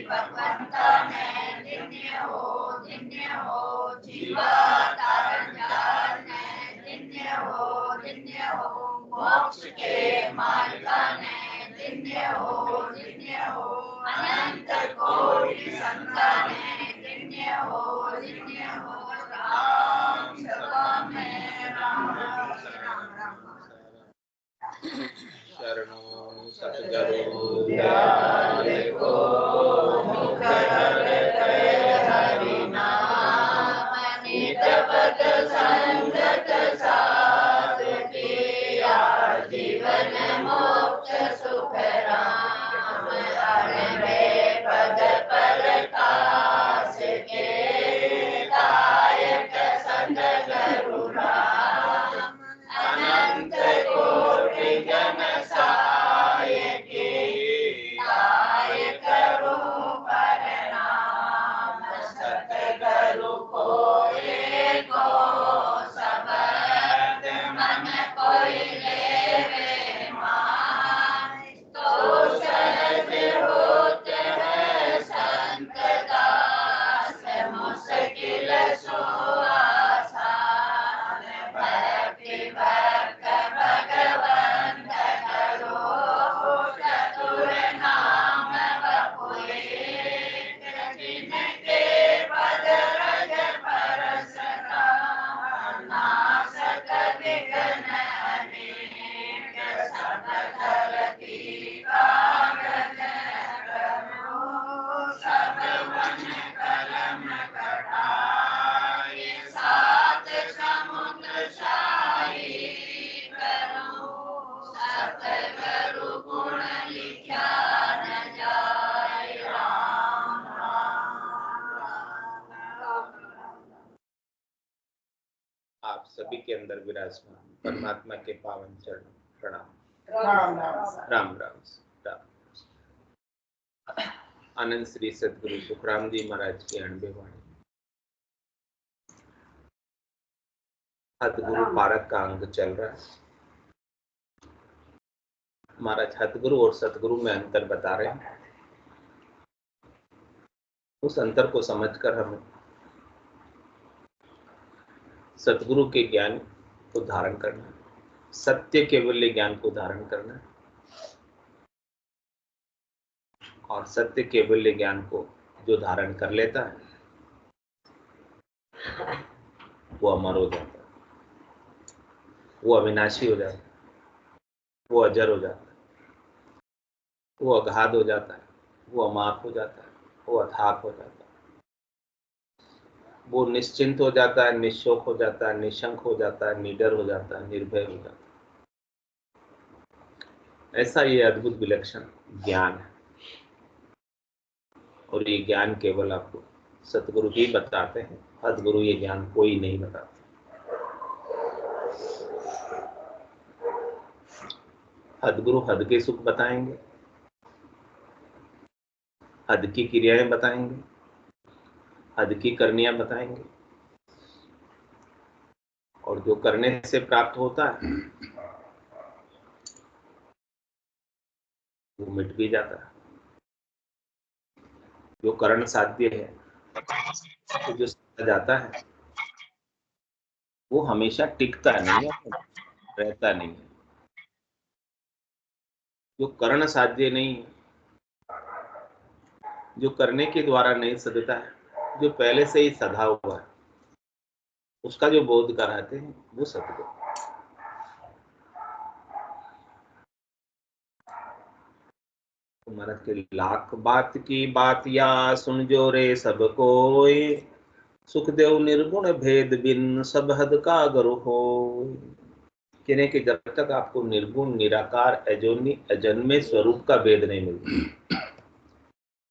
भगवंता ने दिन्य हो जीवा तारंजार ने दिन्य हो मोक्ष के मार्गा ने दिन्य हो अनंत कोटि संता ने दिन्य हो राम सभा में राम शरणो सतगुरु दयाल को मुकर हरि नाम नित पद संगत साध किया जीवन मोक्ष सुख राम अरवे पद परकाश के दायक सतगुरु राम अनंत कोटि जन सायके दायक रूप नाम सतगुरु को एको शब्द मन कोई लेवे मान तो सहज होत है संत दास मुश्किल सो आसान भक्ति भक्त भगवंत करो चतुर नाम बपुए जिनके पद रज परस नासक विघ्न अनेक सब धरती कागज करो सब वन कलम कटाए सात समुद्र शाही करो सतगुरु गुण लिखा न जाए राम आप सभी के अंदर विराजमान परमात्मा के पावन चरण प्रणाम। राम राम राम। आनंद श्री सतगुरु सुखराम जी महाराज की 98 वाणी। हतगुरु पारक का अंग चल रहा है। महाराज हतगुरु और सतगुरु में अंतर बता रहे हैं। उस अंतर को समझकर हमें सतगुरु के ज्ञान को धारण करना, सत्य केवल्य ज्ञान को धारण करना और सत्य केवल्य ज्ञान को जो धारण कर लेता है वो अमर हो जाता है, वो अविनाशी हो जाता है, वो अजर हो जाता है, वो अगाध हो जाता है, वो अमाप हो जाता है, वो अथाक हो जाता है, वो निश्चिंत हो जाता है, निशोक हो जाता है, निशंक हो जाता है, निडर हो जाता है, निर्भय हो जाता है। ऐसा ये अद्भुत विलक्षण ज्ञान है और ये ज्ञान केवल आपको सतगुरु ही बताते हैं। सतगुरु ये ज्ञान कोई नहीं बताता। सतगुरु हद के सुख बताएंगे, हद की क्रियाएं बताएंगे, हद की करनियां बताएंगे और जो करने से प्राप्त होता है वो मिट भी जाता है। जो करण साध्य है, तो जो जाता है वो हमेशा टिकता नहीं है, रहता नहीं है। जो करण साध्य नहीं है, जो करने के द्वारा नहीं सदता है, जो पहले से ही सधा हुआ है, उसका जो बोध कराते हैं वो सतगुरु। महाराज के लाख बात की बात या सुन जो रे सब कोय, सुखदेव निर्गुण भेद बिन सब हद का गुरु हो। कहने कि जब तक आपको निर्गुण निराकार अजोनी अजन्मे स्वरूप का भेद नहीं मिलता,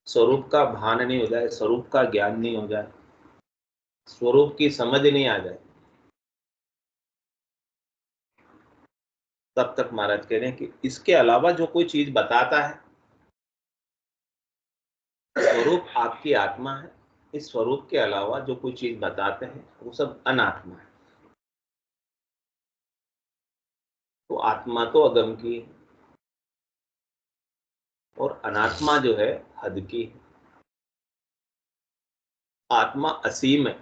स्वरूप का भान नहीं हो जाए, स्वरूप का ज्ञान नहीं हो जाए, स्वरूप की समझ नहीं आ जाए, तब तक महाराज कह रहे हैं कि इसके अलावा जो कोई चीज बताता है, स्वरूप आपकी आत्मा है, इस स्वरूप के अलावा जो कोई चीज बताते हैं वो सब अनात्मा है। तो आत्मा तो अगम की है और अनात्मा जो है हद की है। आत्मा असीम है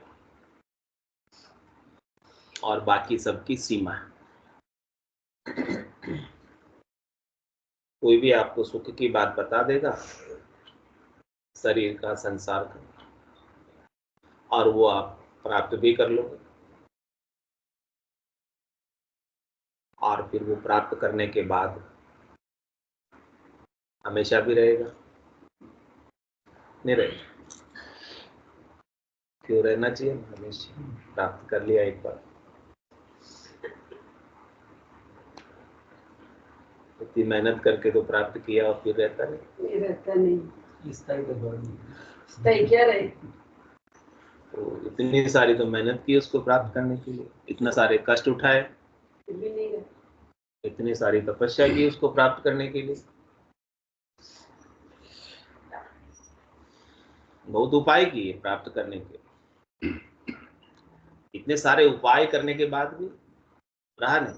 और बाकी सबकी सीमा है। कोई भी आपको सुख की बात बता देगा, शरीर का, संसार का, और वो आप प्राप्त भी कर लोगे, और फिर वो प्राप्त करने के बाद हमेशा भी रहेगा, नहीं रहेगा। क्यों रहना चाहिए? हमेशा प्राप्त कर लिया एक बार, इतनी मेहनत करके तो प्राप्त किया और फिर रहता नहीं, रहता नहीं। स्थायी क्या रहे? तो इतनी सारी तो मेहनत की उसको प्राप्त करने के लिए, इतना सारे कष्ट उठाए, फिर भी नहीं रहे। इतनी सारी तपस्या की उसको प्राप्त करने के लिए, बहुत उपाय किए प्राप्त करने के, इतने सारे उपाय करने के बाद भी रहा नहीं,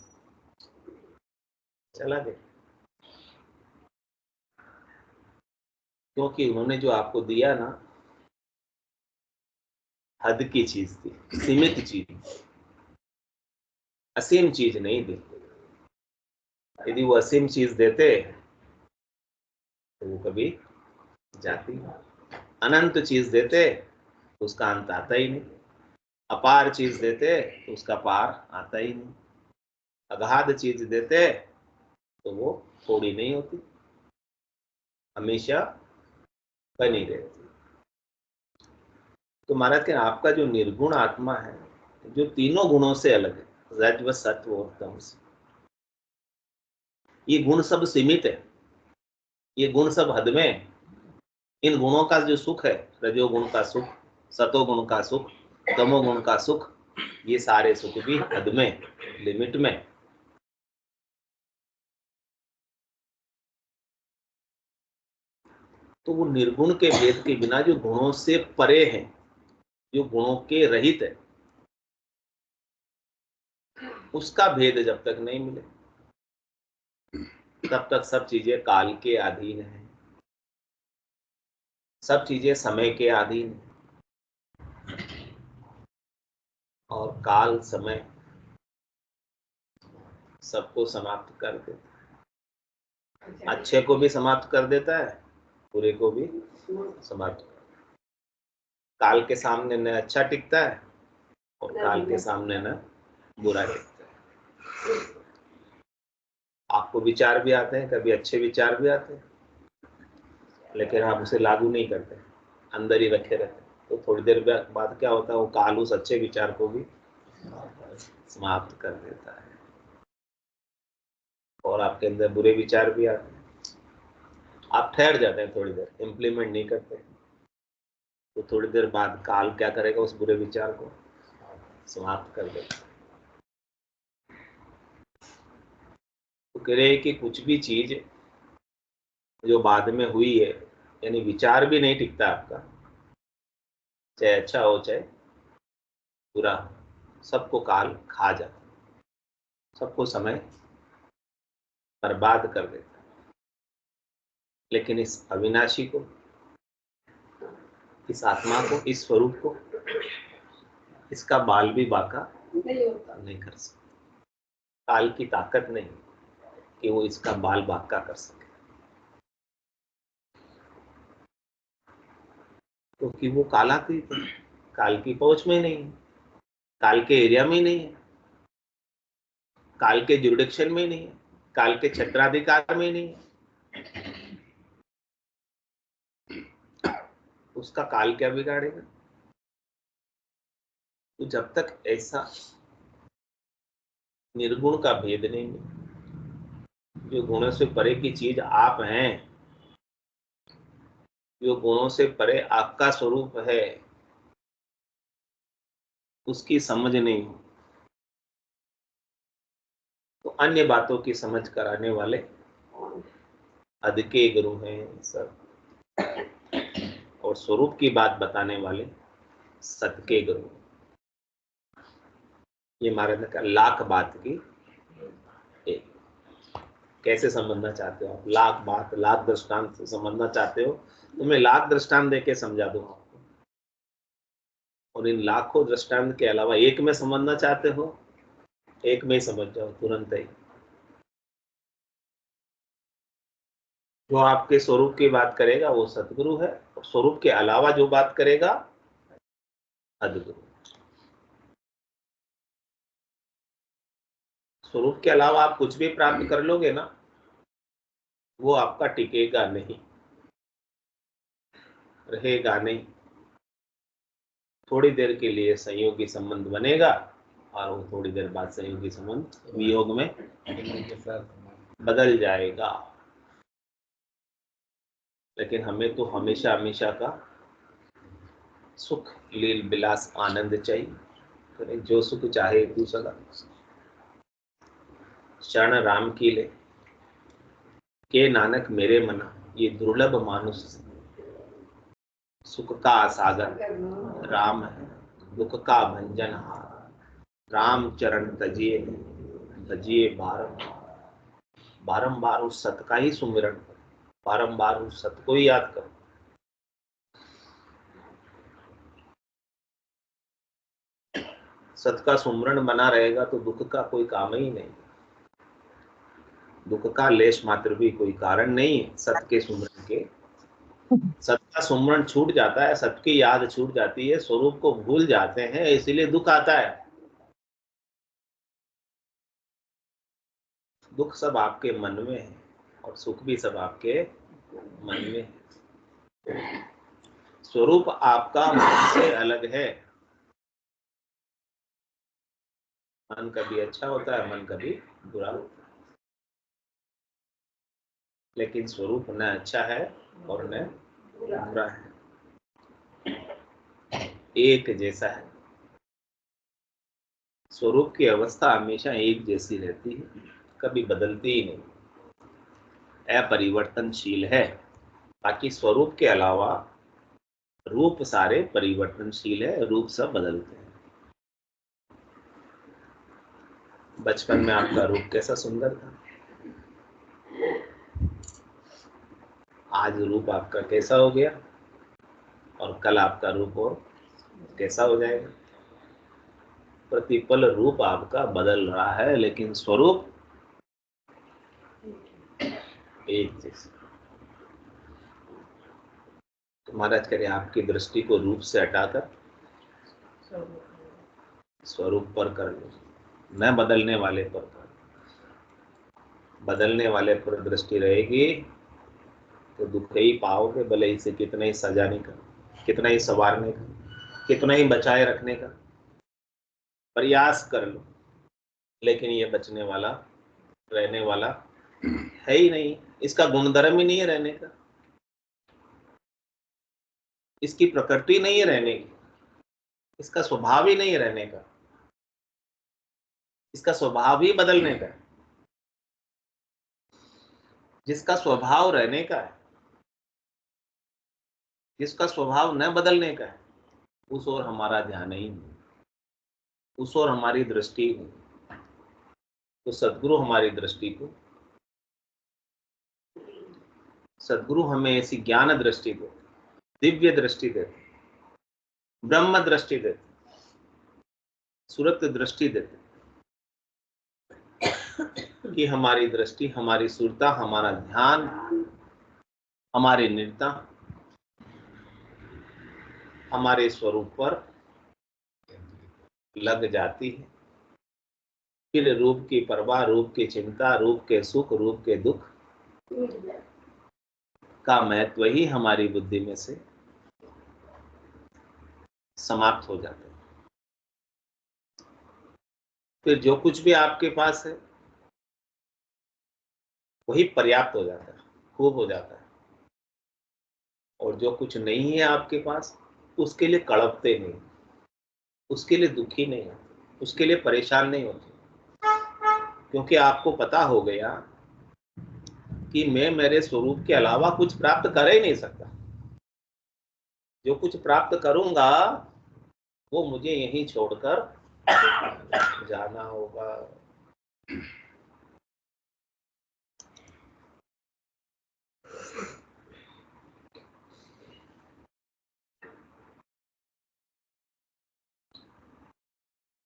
चला गया। क्योंकि उन्होंने जो आपको दिया ना, हद की चीज थी, सीमित चीज, असीम चीज नहीं देते। यदि वो असीम चीज देते तो वो कभी जाती नहीं। अनंत चीज देते तो उसका अंत आता ही नहीं, अपार चीज देते तो उसका पार आता ही नहीं, अगाध चीज देते तो वो थोड़ी नहीं होती, हमेशा बनी रहती। तो महाराज के आपका जो निर्गुण आत्मा है, जो तीनों गुणों से अलग है, रजव सत्व और तमस, ये गुण सब सीमित है, ये गुण सब हद में है। इन गुणों का जो सुख है, रजोगुण का सुख, सतोगुण का सुख, तमोगुण का सुख, ये सारे सुख भी हद में, लिमिट में। तो वो निर्गुण के भेद के बिना जो गुणों से परे है, जो गुणों के रहित है, उसका भेद जब तक नहीं मिले तब तक सब चीजें काल के अधीन है, सब चीजें समय के अधीन है, और काल समय सबको समाप्त कर देता है, अच्छे को भी समाप्त कर देता है, बुरे को भी समाप्त कर। काल के सामने न अच्छा टिकता है और काल के सामने न बुरा टिकता है। आपको विचार भी आते हैं, कभी अच्छे विचार भी आते हैं, लेकिन आप उसे लागू नहीं करते, अंदर ही रखे रहते। तो थोड़ी देर बाद क्या होता है, वो काल उस अच्छे विचार को भी समाप्त कर देता है, और आपके अंदर बुरे विचार भी आते हैं। आप ठहर जाते हैं, थोड़ी देर इम्प्लीमेंट नहीं करते, तो थोड़ी देर बाद काल क्या करेगा, उस बुरे विचार को समाप्त कर देगा। तो कह रहे हैं कि कुछ भी चीज जो बाद में हुई है, यानी विचार भी नहीं टिकता आपका, चाहे अच्छा हो चाहे बुरा हो, सबको काल खा जाता, सबको समय बर्बाद कर देता। लेकिन इस अविनाशी को, इस आत्मा को, इस स्वरूप को, इसका बाल भी बाका नहीं कर सकता। काल की ताकत नहीं कि वो इसका बाल बाका कर सके, क्योंकि वो कालातीत है, काल की पहुंच में नहीं है, काल के एरिया में नहीं है, काल के जुरिडिक्शन में नहीं है, काल के क्षेत्राधिकार में नहीं है। उसका काल क्या बिगाड़ेगा? तो जब तक ऐसा निर्गुण का भेद नहीं है, जो गुणों से परे की चीज आप हैं, जो गुणों से परे आपका स्वरूप है, उसकी समझ नहीं हो, तो अन्य बातों की समझ कराने वाले अध के गुरु हैं सब, और स्वरूप की बात बताने वाले सत के गुरु। ये महाराज ने कहा लाख बात की एक। कैसे समझना चाहते हो आप? लाख बात, लाख दृष्टांत से समझना चाहते हो तो मैं लाख दृष्टांत देके समझा दूंगा आपको। और इन लाखों दृष्टांत के अलावा एक में समझना चाहते हो, एक में ही समझ जाओ तुरंत ही। जो आपके स्वरूप की बात करेगा वो सतगुरु है, और स्वरूप के अलावा जो बात करेगा अद्गुरु। स्वरूप के अलावा आप कुछ भी प्राप्त कर लोगे ना, वो आपका टिकेगा नहीं, रहेगा नहीं। थोड़ी देर के लिए संयोगी संबंध बनेगा और वो थोड़ी देर बाद संयोगी संबंध वियोग में के साथ बदल जाएगा। लेकिन हमें तो हमेशा हमेशा का सुख, लील विलास, आनंद चाहिए। जो सुख चाहे तू सदा, शरण राम की ले के नानक मेरे मना। ये दुर्लभ मानुष सुख का सागर राम है, दुख का भंजनहार। राम चरण तजिए तजिए बारंबार उस सत का ही सुमिरन करो, बारंबार उस सत को ही याद करो। सत का सुमरण बना रहेगा तो दुख का कोई काम ही नहीं, दुख का लेश मात्र भी कोई कारण नहीं है सत के सुमरण के। सत का सुमरण छूट जाता है, सत की याद छूट जाती है, स्वरूप को भूल जाते हैं, इसीलिए दुख आता है। दुख सब आपके मन में है और सुख भी सब आपके मन में है। स्वरूप आपका मन से अलग है। मन कभी अच्छा होता है, मन कभी बुरा होता है, लेकिन स्वरूप न अच्छा है और न बुरा है, एक जैसा है। स्वरूप की अवस्था हमेशा एक जैसी रहती है, कभी बदलती ही नहीं, अपरिवर्तनशील है। बाकी स्वरूप के अलावा रूप सारे परिवर्तनशील है, रूप सब बदलते हैं। बचपन में आपका रूप कैसा सुंदर था, आज रूप आपका कैसा हो गया, और कल आपका रूप और कैसा हो जाएगा। प्रतिपल रूप आपका बदल रहा है, लेकिन स्वरूप एक जैसा। तो महाराज कह रहे आपकी दृष्टि को रूप से हटाकर स्वरूप पर कर लो, न बदलने वाले पर कर। बदलने वाले पर दृष्टि रहेगी तो दुख ही पाओगे, भले इसे कितना ही सजाने का, कितना ही संवारने का, कितना ही बचाए रखने का प्रयास कर लो, लेकिन ये बचने वाला, रहने वाला है ही नहीं। इसका गुणधर्म ही नहीं है रहने का, इसकी प्रकृति नहीं है रहने की, इसका स्वभाव ही नहीं है रहने का, इसका स्वभाव ही बदलने का है। जिसका स्वभाव रहने का है, जिसका स्वभाव न बदलने का है, उस ओर हमारा ध्यान ही नहीं, उस ओर हमारी दृष्टि नहीं। तो सदगुरु हमारी दृष्टि को, सदगुरु हमें ऐसी ज्ञान दृष्टि देते, दिव्य दृष्टि देते, ब्रह्म दृष्टि देते, सुरत दृष्टि देते, कि हमारी दृष्टि, हमारी सुरता, हमारा ध्यान, हमारी निरता हमारे स्वरूप पर लग जाती है। फिर रूप की परवाह, रूप की चिंता, रूप के सुख, रूप के दुख का महत्व ही हमारी बुद्धि में से समाप्त हो जाता है। फिर जो कुछ भी आपके पास है वही पर्याप्त हो जाता है, खूब हो जाता है। और जो कुछ नहीं है आपके पास, उसके लिए कड़पते नहीं, उसके लिए दुखी नहीं होते, उसके लिए परेशान नहीं होते, क्योंकि आपको पता हो गया कि मैं मेरे स्वरूप के अलावा कुछ प्राप्त कर ही नहीं सकता। जो कुछ प्राप्त करूंगा वो मुझे यहीं छोड़कर जाना होगा।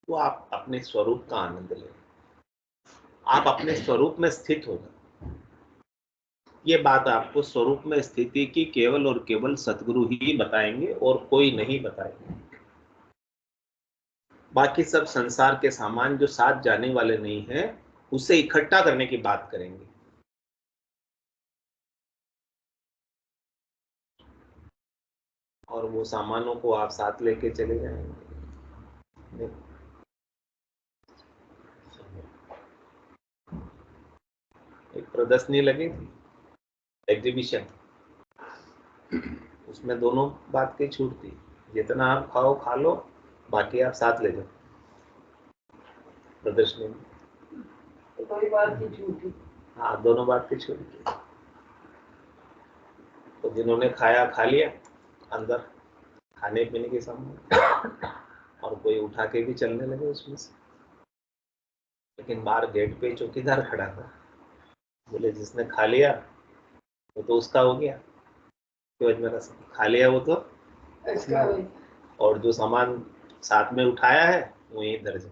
तो आप अपने स्वरूप का आनंद लें, आप अपने स्वरूप में स्थित हो जाए। ये बात आपको स्वरूप में स्थिति की केवल और केवल सतगुरु ही बताएंगे और कोई नहीं बताएंगे। बाकी सब संसार के सामान जो साथ जाने वाले नहीं हैं, उसे इकट्ठा करने की बात करेंगे। और वो सामानों को आप साथ लेके चले जाएंगे। एक प्रदर्शनी लगी थी, एग्जीबिशन, उसमें दोनों बात की छूट थी, जितना आप खाओ खा लो, बाकी आप साथ ले जाओ। प्रदर्शनी में कोई बात की छूट थी। हाँ, दोनों बात की छूट थी। तो जिन्होंने खाया खा लिया अंदर खाने पीने के सामान, और कोई उठा के भी चलने लगे उसमें से। लेकिन बाहर गेट पे चौकीदार खड़ा था, बोले जिसने खा लिया वो तो उसका हो गया, तो मेरा खा लिया वो तो इसका वही। और जो सामान साथ में उठाया है वो यही दर्ज है।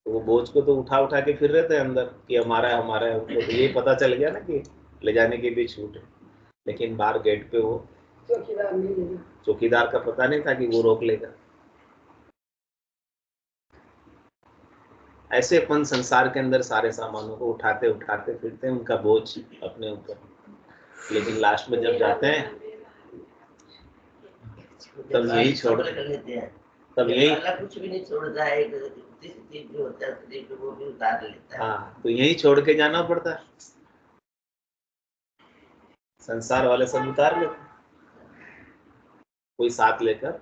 तो वो बोझ को तो उठा उठा के फिर रहे थे अंदर कि हमारा है हमारा है, उनको तो ये पता चल गया ना कि ले जाने की भी छूट है। लेकिन बाहर गेट पे वो चौकीदार नहीं लेगा, चौकीदार का पता नहीं था कि वो रोक लेगा। ऐसे अपन संसार के अंदर सारे सामानों को उठाते उठाते फिरते हैं, उनका बोझ अपने ऊपर, लेकिन लास्ट में जब जाते हैं तब यही छोड़ लेते हैं, तब यही कुछ भी नहीं छोड़ता है, चीज जो होता है शरीर पे वो भी उतार लेता है। हाँ, तो यही छोड़ के जाना पड़ता है। संसार वाले सब उतार लेते, कोई साथ लेकर,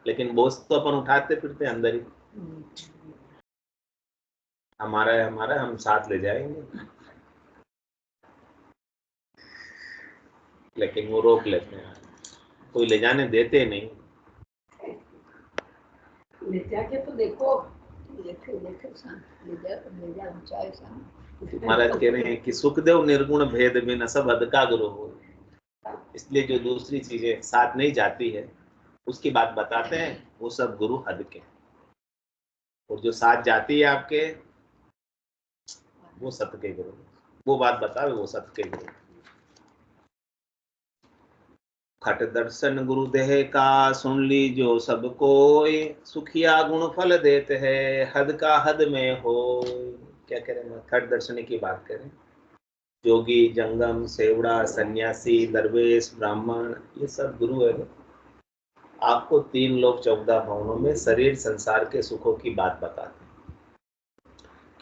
लेकिन बोझ तो अपन उठाते फिरते अंदर ही, हमारा है हमारा है, हम साथ ले जाएंगे। लेकिन वो रोक लेते हैं, कोई ले जाने देते नहीं। ले जाके तो देखो, लेके लेके ले जा ऊंचाई महाराज कह रहे हैं कि सुखदेव निर्गुण भेद बिन सब हद का गुरु हो। इसलिए जो दूसरी चीजें साथ नहीं जाती है उसकी बात बताते हैं, वो सब गुरु हद के, और जो साथ जाती है आपके वो सत्य के गुरु, वो बात बतावे वो सत्य के गुरु। खट दर्शन गुरुदेह का सुन ली जो सब कोय, सुखिया गुण फल देते हैं हद का हद में हो। क्या कह रहे हैं, खट दर्शनी की बात करें। जोगी, जंगम, सेवड़ा, सन्यासी, दरवेश, ब्राह्मण, ये सब गुरु है। आपको 3 लोक 14 भवनों में शरीर संसार के सुखों की बात बताते हैं,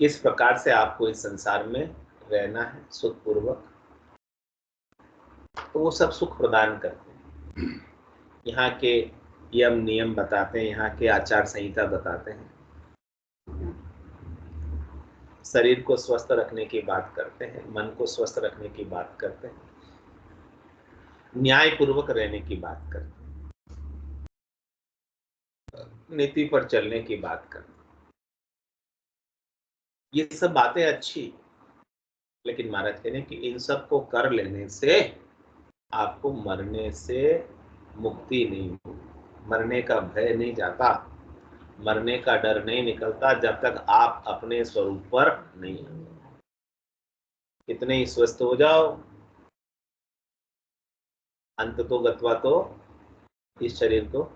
किस प्रकार से आपको इस संसार में रहना है सुखपूर्वक, तो वो सब सुख प्रदान करते हैं। यहाँ के यम नियम बताते हैं, यहाँ के आचार संहिता बताते हैं, शरीर को स्वस्थ रखने की बात करते हैं, मन को स्वस्थ रखने की बात करते हैं, न्याय पूर्वक रहने की बात करते हैं, नीति पर चलने की बात करते हैं। ये सब बातें अच्छी, लेकिन महाराज कहते हैं कि इन सब को कर लेने से आपको मरने से मुक्ति नहीं होगी, मरने का भय नहीं जाता, मरने का डर नहीं निकलता जब तक आप अपने स्वरूप पर नहीं आते। कितने ही स्वस्थ हो जाओ, अंत तो गत्वा तो इस शरीर को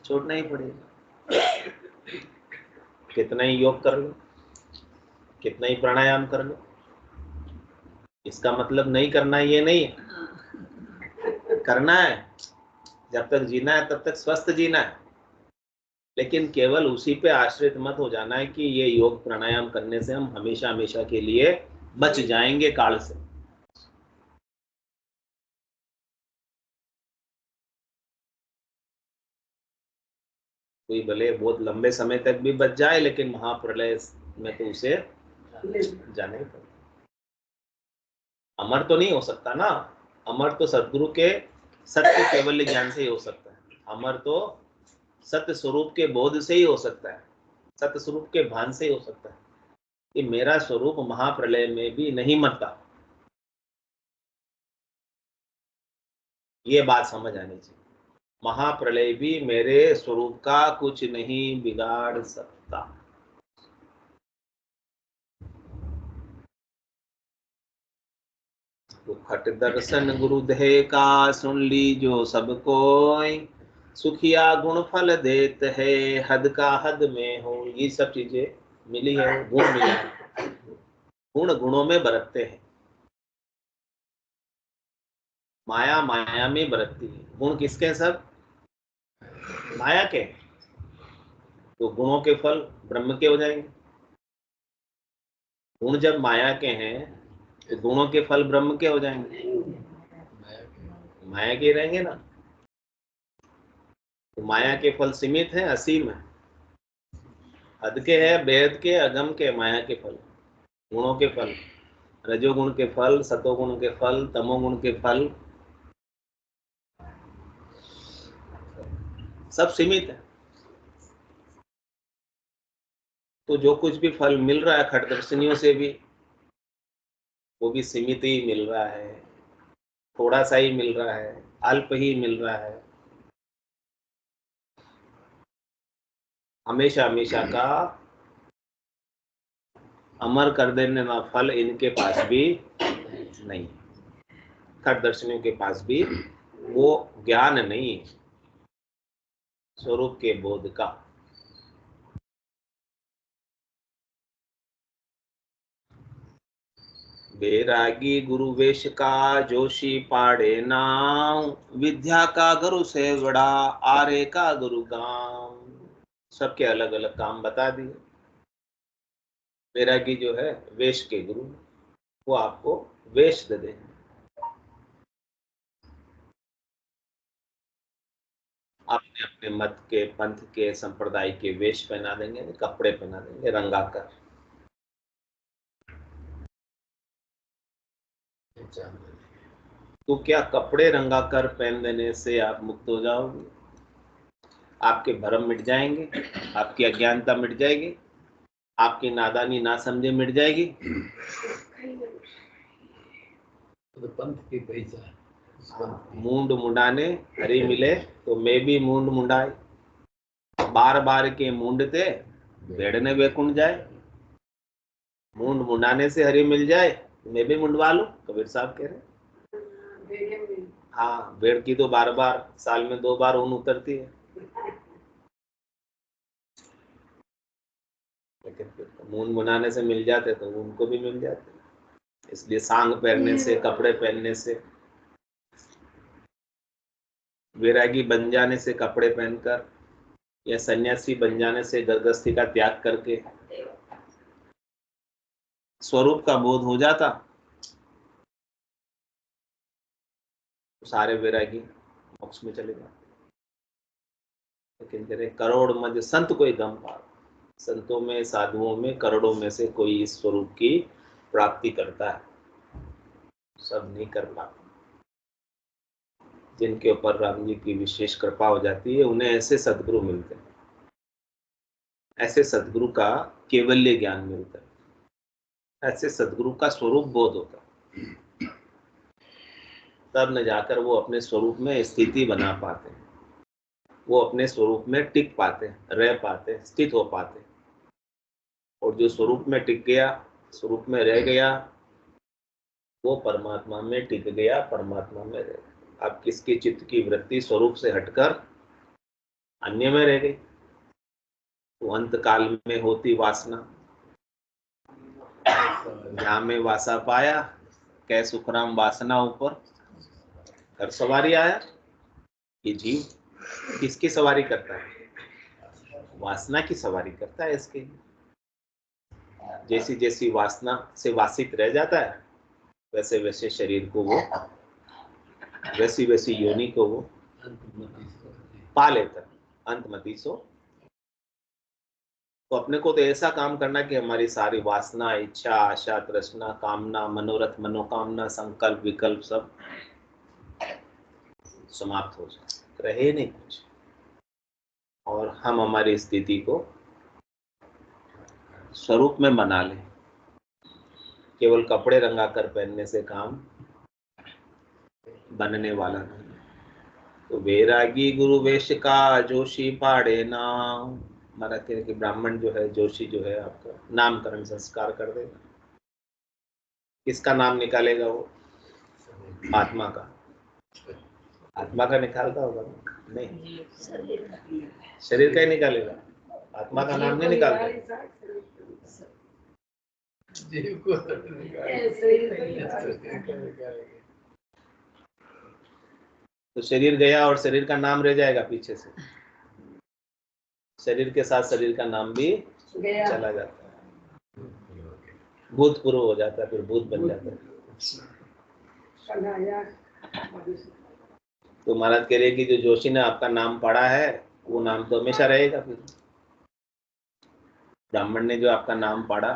छोड़ना ही पड़ेगा। कितना ही योग कर लो, कितना ही प्राणायाम कर लो, इसका मतलब नहीं करना ये नहीं है, करना है। जब तक जीना है तब तक स्वस्थ जीना है, लेकिन केवल उसी पे आश्रित मत हो जाना है कि ये योग प्राणायाम करने से हम हमेशा हमेशा के लिए बच जाएंगे काल से। कोई भले बहुत लंबे समय तक भी बच जाए, लेकिन महाप्रलय में तो उसे जाना ही पड़ेगा। अमर तो नहीं हो सकता ना, अमर तो सदगुरु के सत्य केवल ज्ञान से ही हो सकता है। अमर तो सत्य स्वरूप के बोध से ही हो सकता है, सत्य स्वरूप के भान से ही हो सकता है कि मेरा स्वरूप महाप्रलय में भी नहीं मरता। ये बात समझ आनी चाहिए। महाप्रलय भी मेरे स्वरूप का कुछ नहीं बिगाड़ सकता। तो खट दर्शन गुरुदेव का सुन ली जो सब कोई, सुखिया गुण फल देत है हद का हद में हो। ये सब चीजें मिली है, गुण मिला है, गुण गुणों में बरतते हैं। माया माया में बरतती है। गुण किसके हैं? सब माया के। तो गुणों के फल ब्रह्म के हो जाएंगे। गुण जब माया के हैं तो गुणों के फल ब्रह्म के हो जाएंगे, माया के रहेंगे ना। तो माया के फल सीमित हैं, असीम है, हद के है, बेहद के, अगम के। माया के फल, गुणों के फल, रजोगुण के फल, सतोगुण के फल, तमोगुण के फल सब सीमित है। तो जो कुछ भी फल मिल रहा है खटदर्शनियों से भी, वो भी सीमित ही मिल रहा है, थोड़ा सा ही मिल रहा है, अल्प ही मिल रहा है। हमेशा हमेशा का अमर कर देने वाला फल इनके पास भी नहीं, खटदर्शनियों के पास भी वो ज्ञान नहीं है स्वरूप के बोध का। बैरागी गुरु वेश का जोशी पाड़े नाम, विद्या का गुरु से बड़ा आरे का गुरु गांव। सबके अलग अलग काम बता दिए। बैरागी जो है वेश के गुरु, वो आपको वेश दे देंगे। अपने अपने मत के, पंथ के, संप्रदाय के वेश पहना देंगे, कपड़े पहना देंगे रंगाकर। तो क्या कपड़े रंगाकर पहन देने से आप मुक्त हो जाओगे? आपके भ्रम मिट जाएंगे, आपकी अज्ञानता मिट जाएगी, आपकी नादानी ना समझे मिट जाएगी। तो पंथ की पहचान। मूंड मुंडाने हरि मिले तो मैं भी मूंड मुंडाए, बार बार के मूंडते बेड़ने बेकुंड जाए। मूंड मुंडाने से हरि मिल जाए तो मैं भी मुंडवा लूं, कबीर साहब कह रहे। हाँ, बेड़ की तो बार बार साल में 2 बार ऊन उतरती है, लेकिन मूंड मुंडाने से मिल जाते तो उनको भी मिल जाते। इसलिए सांग पहनने से, कपड़े पहनने से, वैरागी बन जाने से, कपड़े पहनकर, या सन्यासी बन जाने से, गृहस्थी का त्याग करके स्वरूप का बोध हो जाता तो सारे वैरागी मोक्ष में चले जाते। लेकिन कह रहे करोड़ मज संत कोई गम पार। संतों में, साधुओं में करोड़ों में से कोई इस स्वरूप की प्राप्ति करता है, सब नहीं कर पाते। जिनके ऊपर राम जी की विशेष कृपा हो जाती है उन्हें ऐसे सद्गुरु मिलते हैं, ऐसे सद्गुरु का केवल्य ज्ञान मिलता है, ऐसे सद्गुरु का स्वरूप बोध होता है। तब न जाकर वो अपने स्वरूप में स्थिति बना पाते हैं, वो अपने स्वरूप में टिक पाते हैं, रह पाते हैं, स्थित हो पाते हैं। और जो स्वरूप में टिक गया, स्वरूप में रह गया, वो परमात्मा में टिक गया, परमात्मा में रह गया। अब किसकी चित्त की वृत्ति स्वरूप से हटकर अन्य में रह गई, तो अंत काल में होती वासना, जहाँ में वासा पाया, कै सुखराम वासना ऊपर कर सवारी आया। ये जीव किसकी सवारी करता है? वासना की सवारी करता है। इसके जैसी जैसी वासना से वासित रह जाता है, वैसे वैसे शरीर को वो, वैसी वैसी योनि को वो पा लेता है। अंतमति सो। तो अपने को तो ऐसा काम करना कि हमारी सारी वासना, इच्छा, आशा, तृष्णा, कामना, मनोरथ, मनोकामना, संकल्प, विकल्प सब समाप्त हो जाए, रहे नहीं कुछ, और हम हमारी स्थिति को स्वरूप में बना लें। केवल कपड़े रंगा कर पहनने से काम बनने वाला नहीं। तो वैरागी गुरु वेश का जोशी पाड़े नाम। महाराज कह रहे कि ब्राह्मण जो है, जोशी जो है, आपका नामकरण संस्कार कर देगा। किसका नाम निकालेगा वो? आत्मा का। आत्मा का निकालता होगा ना? नहीं, शरीर का ही निकालेगा, आत्मा का नाम नहीं निकालता। जीव को तो शरीर गया और शरीर का नाम रह जाएगा पीछे से। शरीर के साथ शरीर का नाम भी चला जाता है, भूतपूर्व हो जाता है, फिर भूत बन जाता है। तो महाराज कह रहे कि जो जोशी ने आपका नाम पढ़ा है वो नाम तो हमेशा रहेगा। फिर ब्राह्मण ने जो आपका नाम पढ़ा,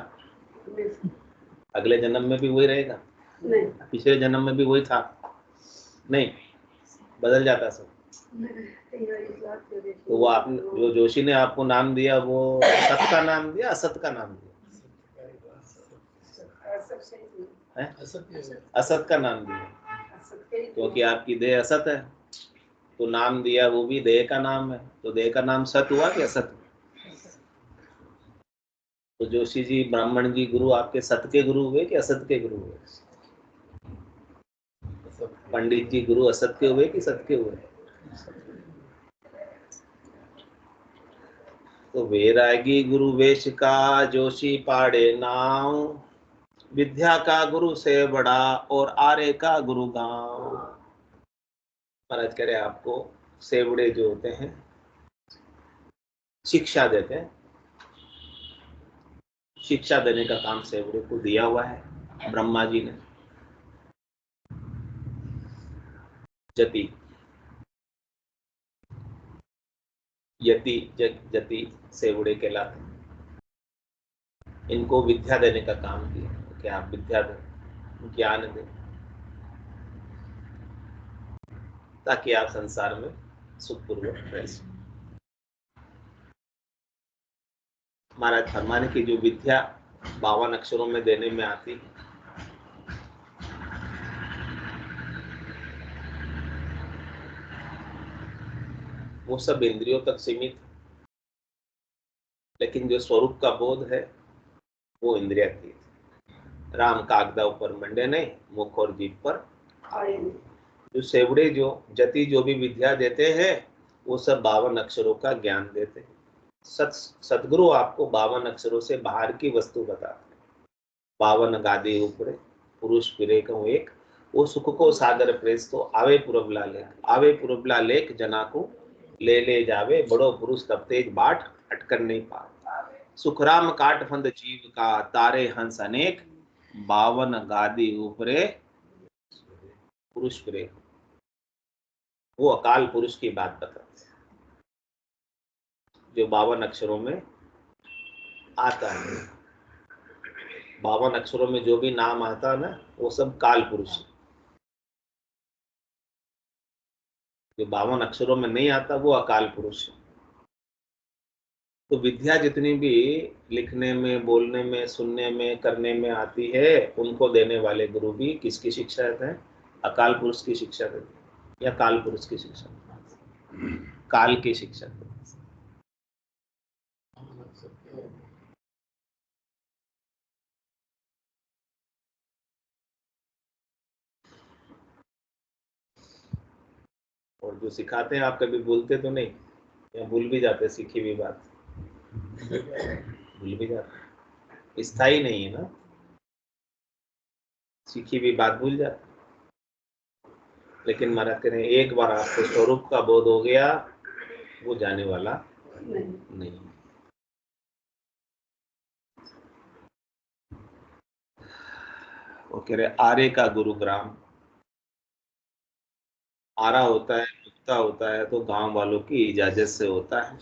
अगले जन्म में भी वही रहेगा? नहीं, पिछले जन्म में भी वही था? नहीं, बदल जाता सब। तो वो आप जो जोशी ने आपको नाम दिया, वो सत का नाम दिया, असत का नाम दिया? असत का नाम दिया, क्योंकि आपकी देह असत है, तो नाम दिया वो भी देह का नाम है। तो देह का नाम सत हुआ कि असत? तो जोशी जी, ब्राह्मण जी गुरु आपके सत के गुरु हुए कि असत के गुरु हुए? पंडित जी गुरु असत के हुए कि सत के हुए? तो वैरागी गुरु वेश का जोशी पाड़े नाम, विद्या का गुरु से बड़ा और आर्य का गुरु गांव। महाराज कह रहे आपको सेवड़े जो होते हैं शिक्षा देते हैं, शिक्षा देने का काम सेवड़े को दिया हुआ है ब्रह्मा जी ने। जति, यति, जति सेवड़े कहलाते हैं। इनको विद्या देने का काम किया कि आप विद्या दें, ज्ञान दें, ताकि आप संसार में सुखपूर्वक रह सकें। महाराज फरमाने की जो विद्या 52 अक्षरों में देने में आती, वो सब इंद्रियों तक सीमित, लेकिन जो स्वरूप का बोध है वो इंद्रियातीत। राम कागदा ऊपर मंडे नहीं, मुख और जीभ पर आए नहीं। जो सेवड़े जो जति जो भी विद्या देते हैं वो सब 52 अक्षरों का ज्ञान देते हैं। सतगुरु आपको 52 अक्षरों से बाहर की वस्तु बताते हैं। 52 गादी ऊपरे पुरुष फिरे कहूँ एक, वो सुख को सागर प्रेस तो आवे पुरबला लेख, आवे पुरबला लेख जना को ले जावे, बड़ो पुरुष तब तेज बाट अटकर नहीं पा। सुखराम काट फंद जीव का, तारे हंस अनेक, 52 गादी ऊपरे पुरुष फिरे। वो अकाल पुरुष की बात बताते हैं जो 52 अक्षरों में आता है। 52 अक्षरों में जो भी नाम आता है ना, वो सब काल पुरुष है। जो 52 अक्षरों में नहीं आता वो अकाल पुरुष है। तो विद्या जितनी भी लिखने में, बोलने में, सुनने में, करने में आती है, उनको देने वाले गुरु भी किसकी शिक्षा देते हैं? अकाल पुरुष की शिक्षा देते हैं या काल पुरुष की शिक्षा? काल की शिक्षा देते हैं। और जो सिखाते हैं आप कभी भूलते तो नहीं, या भूल भी जाते? सीखी हुई बात भूल भी जाते, स्थायी नहीं है ना, सीखी हुई बात भूल जाते। लेकिन महाराज कह रहे हैं एक बार आपको स्वरूप का बोध हो गया, वो जाने वाला नहीं। वो कह रहे आर्य का गुरुग्राम। आरा होता है, मुक्ता होता है तो गांव वालों की इजाजत से होता है,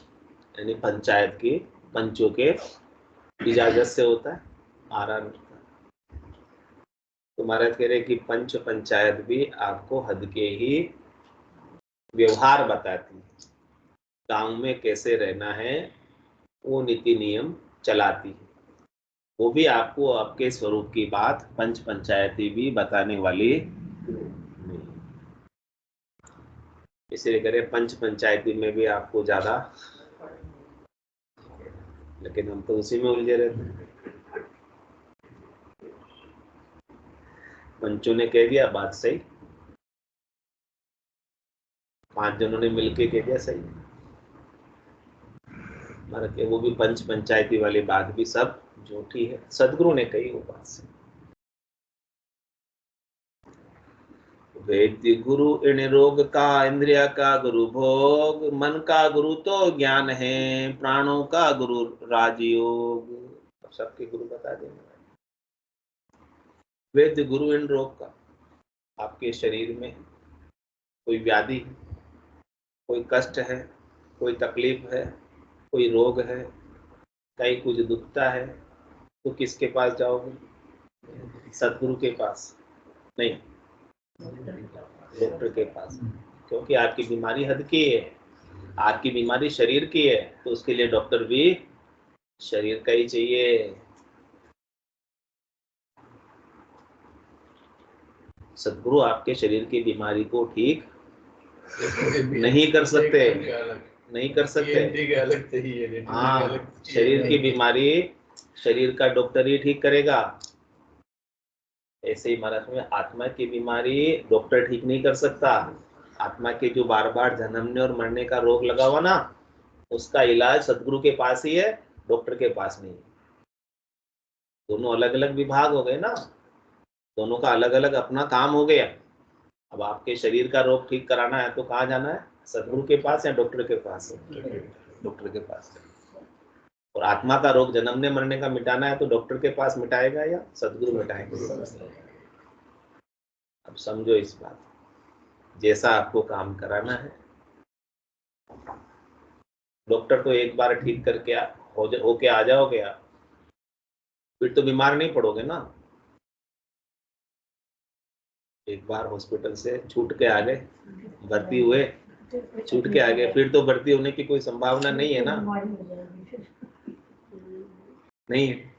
यानी पंचायत की पंचों के इजाजत से होता है आरा। तो महाराज कह रहे कि पंच पंचायत भी आपको हद के ही व्यवहार बताती है, गांव में कैसे रहना है वो नीति नियम चलाती है। वो भी आपको आपके स्वरूप की बात पंच पंचायती भी बताने वाली नहीं। इसलिए करें पंच पंचायती में भी आपको ज्यादा, लेकिन हम तो उसी में उलझे रहते हैं। पंचों ने कह दिया बात सही, 5 जनों ने मिलके कह दिया सही, हमारा क्या वो भी पंच पंचायती वाली बात भी सब झूठी है, सदगुरु ने कही वो बात सही। वैद्य गुरु इन रोग का, इंद्रिया का गुरु भोग, मन का गुरु तो ज्ञान है, प्राणों का गुरु राजयोग। सबके गुरु बता देंगे। वैद्य गुरु इन रोग का, आपके शरीर में कोई व्याधि, कोई कष्ट है, कोई तकलीफ है, कोई रोग है, कहीं कुछ दुखता है, तो किसके पास जाओगे? सदगुरु के पास नहीं, डॉक्टर के पास। क्योंकि आपकी बीमारी हद की है, आपकी बीमारी शरीर की है, तो उसके लिए डॉक्टर भी शरीर का ही चाहिए। सदगुरु आपके शरीर की बीमारी को ठीक नहीं कर सकते, नहीं कर सकते। अलग चाहिए। हाँ, शरीर की बीमारी शरीर का डॉक्टर ही ठीक करेगा। ऐसे ही महाराज में आत्मा की बीमारी डॉक्टर ठीक नहीं कर सकता। आत्मा के जो बार बार जन्मने और मरने का रोग लगा हुआ ना, उसका इलाज सदगुरु के पास ही है, डॉक्टर के पास नहीं। दोनों अलग अलग विभाग हो गए ना, दोनों का अलग अलग अपना काम हो गया। अब आपके शरीर का रोग ठीक कराना है तो कहाँ जाना है? सदगुरु के पास या डॉक्टर के पास? डॉक्टर के पास। और आत्मा का रोग जन्मने मरने का मिटाना है तो डॉक्टर के पास मिटाएगा या सदगुरु मिटाएंगे? अब समझो इस बात, जैसा आपको काम कराना है, डॉक्टर तो एक बार ठीक करके होके आ जाओगे आप, फिर तो बीमार नहीं पड़ोगे ना। एक बार हॉस्पिटल से छूट के आ गए, भर्ती हुए, छूट के आ गए, फिर तो भर्ती होने की कोई संभावना नहीं है ना, नहीं है।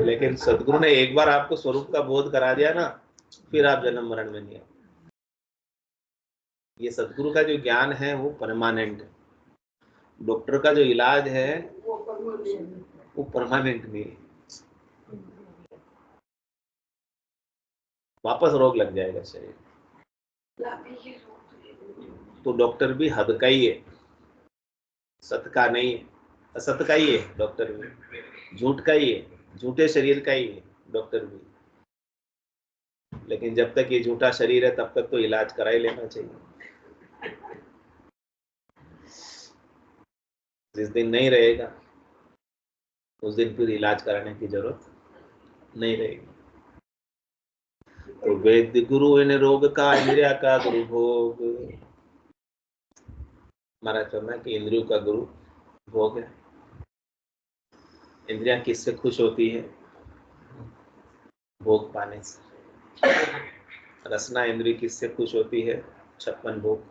लेकिन सदगुरु ने एक बार आपको स्वरूप का बोध करा दिया ना, फिर आप जन्म मरण में नहीं आए। ये सदगुरु का जो ज्ञान है वो परमानेंट है, डॉक्टर का जो इलाज है वो परमानेंट नहीं है, वापस रोग लग जाएगा शरीर। तो डॉक्टर भी हद का ही है, सत का नहीं है, असत का ही है डॉक्टर भी, झूठ का ही है, झूठे शरीर का ही है डॉक्टर भी। लेकिन जब तक ये झूठा शरीर है तब तक तो इलाज करा ही लेना चाहिए। जिस दिन नहीं रहेगा उस दिन फिर इलाज कराने की जरूरत नहीं रहेगी। तो वैद्य गुरु इन रोग का, इंद्रिया का गुरु भोग। हमारा कहना है कि इंद्रियों का गुरु भोग है। इंद्रिया किससे खुश होती है? भोग पाने से। रसना इंद्रिय किससे खुश होती है? 56 भोग,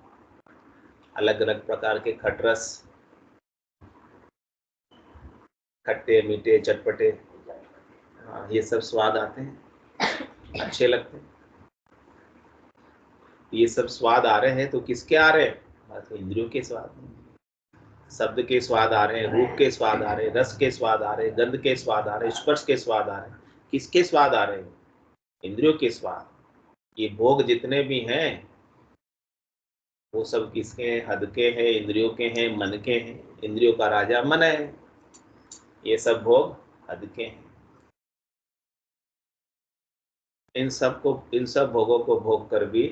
अलग अलग प्रकार के खटरस, खट्टे मीठे चटपटे, हाँ, ये सब स्वाद आते हैं, अच्छे लगते हैं। ये सब स्वाद आ रहे हैं तो किसके आ रहे हैं? तो इंद्रियों के स्वाद, शब्द के स्वाद आ रहे हैं, रूप के स्वाद आ रहे हैं, रस के स्वाद आ रहे हैं, गंध के स्वाद आ रहे हैं, स्पर्श के स्वाद आ रहे हैं। किसके स्वाद आ रहे हैं? इंद्रियों के स्वाद। ये भोग जितने भी हैं वो सब किसके हैं? हद के हैं, इंद्रियों के हैं, मन के हैं। इंद्रियों का राजा मन है। ये सब भोग हद के हैं। इन सब भोगों को भोग कर भी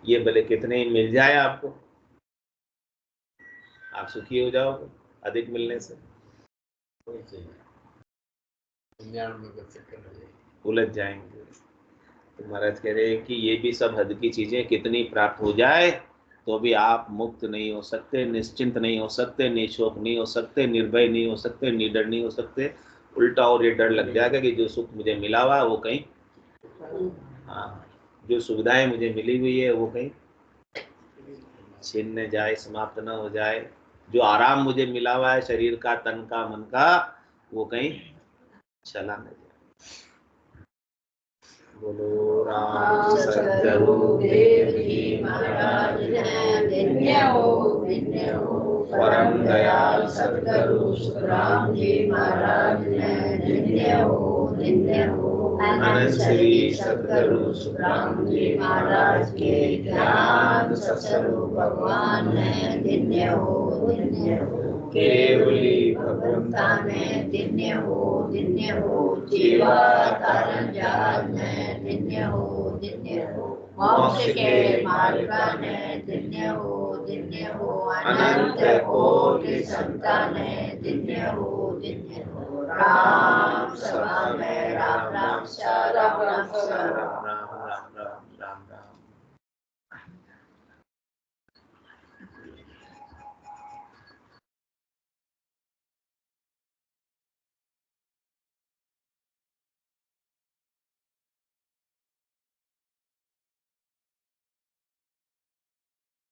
ये भले कितने ही मिल जाए आपको, आप सुखी हो जाओगे अधिक मिलने से? उलझ जाएंगे। तो महाराज कह रहे हैं कि ये भी सब हद की चीजें कितनी प्राप्त हो जाए तो भी आप मुक्त नहीं हो सकते, निश्चिंत नहीं हो सकते, निशोक नहीं हो सकते, निर्भय नहीं हो सकते, निडर नहीं हो सकते। उल्टा और ये डर लग जाएगा कि जो सुख मुझे मिला हुआ है वो कहीं, हाँ, जो सुविधाएं मुझे मिली हुई है वो कहीं छीन न जाए, समाप्त न हो जाए। जो आराम मुझे मिला हुआ है शरीर का, तन का, मन का, वो कहीं चला न जाए। बोलो राम राम सतगुरु सतगुरु देव जी महाराज ने धन्य हो परम दयाल सतगुरु सुखराम जी महाराज ने धन्य हो अनंत श्री सतगुरु सुखराम जी महाराज के ज्ञान सत्स्वरूप भगवान ने धन्य हो केवली भगवंता ने धन्य हो जीवा तारण जहाज ने धन्य हो मोक्ष के मार्ग ने धन्य हो अनंत कोटि संतान ने धन्य हो राम सभा में राम राम सा